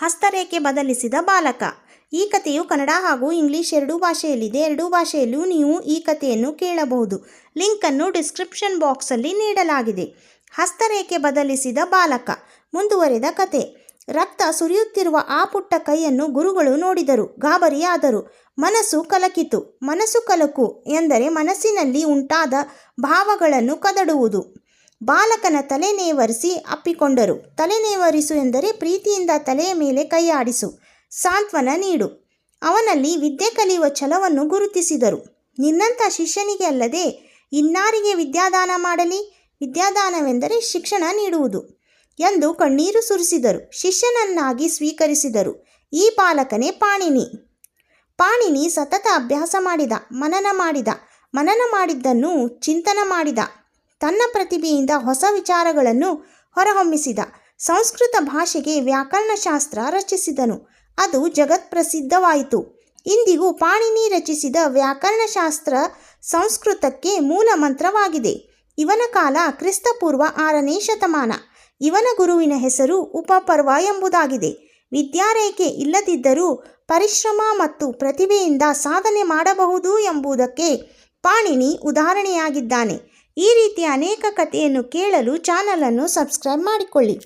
ಹಸ್ತರೇಖೆ ಬದಲಿಸಿದ ಬಾಲಕ. ಈ ಕಥೆಯು ಕನ್ನಡ ಹಾಗೂ ಇಂಗ್ಲಿಷ್ ಎರಡೂ ಭಾಷೆಯಲ್ಲಿದೆ. ಎರಡೂ ಭಾಷೆಯಲ್ಲೂ ನೀವು ಈ ಕಥೆಯನ್ನು ಕೇಳಬಹುದು. ಲಿಂಕನ್ನು ಡಿಸ್ಕ್ರಿಪ್ಷನ್ ಬಾಕ್ಸಲ್ಲಿ ನೀಡಲಾಗಿದೆ. ಹಸ್ತರೇಖೆ ಬದಲಿಸಿದ ಬಾಲಕ. ಮುಂದುವರೆದ ಕತೆ. ರಕ್ತ ಸುರಿಯುತ್ತಿರುವ ಆ ಪುಟ್ಟ ಕೈಯನ್ನು ಗುರುಗಳು ನೋಡಿದರು. ಗಾಬರಿಯಾದರು. ಮನಸ್ಸು ಕಲಕಿತು. ಮನಸ್ಸು ಕಲಕು ಎಂದರೆ ಮನಸ್ಸಿನಲ್ಲಿ ಉಂಟಾದ ಭಾವಗಳನ್ನು ಕದಡುವುದು. ಬಾಲಕನ ತಲೆ ನೇವರಿಸಿ ಅಪ್ಪಿಕೊಂಡರು. ತಲೆ ನೇವರಿಸು ಎಂದರೆ ಪ್ರೀತಿಯಿಂದ ತಲೆಯ ಮೇಲೆ ಕೈ ಆಡಿಸು, ಸಾಂತ್ವನ ನೀಡು. ಅವನಲ್ಲಿ ವಿದ್ಯೆ ಕಲಿಯುವ ಛಲವನ್ನು ಗುರುತಿಸಿದರು. ನಿನ್ನಂಥ ಶಿಷ್ಯನಿಗೆ ಅಲ್ಲದೆ ಇನ್ನಾರಿಗೆ ವಿದ್ಯಾದಾನ ಮಾಡಲಿ? ವಿದ್ಯಾದಾನವೆಂದರೆ ಶಿಕ್ಷಣ ನೀಡುವುದು ಎಂದು ಕಣ್ಣೀರು ಸುರಿಸಿದರು. ಶಿಷ್ಯನನ್ನಾಗಿ ಸ್ವೀಕರಿಸಿದರು. ಈ ಬಾಲಕನೇ ಪಾಣಿನಿ. ಪಾಣಿನಿ ಸತತ ಅಭ್ಯಾಸ ಮಾಡಿದ, ಮನನ ಮಾಡಿದ್ದನ್ನು ಚಿಂತನ ಮಾಡಿದ. ತನ್ನ ಪ್ರತಿಭೆಯಿಂದ ಹೊಸ ವಿಚಾರಗಳನ್ನು ಹೊರಹೊಮ್ಮಿಸಿದ. ಸಂಸ್ಕೃತ ಭಾಷೆಗೆ ವ್ಯಾಕರಣಶಾಸ್ತ್ರ ರಚಿಸಿದನು. ಅದು ಜಗತ್ಪ್ರಸಿದ್ಧವಾಯಿತು. ಇಂದಿಗೂ ಪಾಣಿನಿ ರಚಿಸಿದ ವ್ಯಾಕರಣಶಾಸ್ತ್ರ ಸಂಸ್ಕೃತಕ್ಕೆ ಮೂಲ ಮಂತ್ರವಾಗಿದೆ. ಇವನ ಕಾಲ ಕ್ರಿಸ್ತಪೂರ್ವ 6ನೇ ಶತಮಾನ. ಇವನ ಗುರುವಿನ ಹೆಸರು ಉಪಪರ್ವ ಎಂಬುದಾಗಿದೆ. ವಿದ್ಯಾರೇಖೆ ಇಲ್ಲದಿದ್ದರೂ ಪರಿಶ್ರಮ ಮತ್ತು ಪ್ರತಿಭೆಯಿಂದ ಸಾಧನೆ ಮಾಡಬಹುದು ಎಂಬುದಕ್ಕೆ ಪಾಣಿನಿ ಉದಾಹರಣೆಯಾಗಿದ್ದಾನೆ. ಈ ರೀತಿಯ ಅನೇಕ ಕಥೆಯನ್ನು ಕೇಳಲು ಚಾನಲನ್ನು ಸಬ್ಸ್ಕ್ರೈಬ್ ಮಾಡಿಕೊಳ್ಳಿ.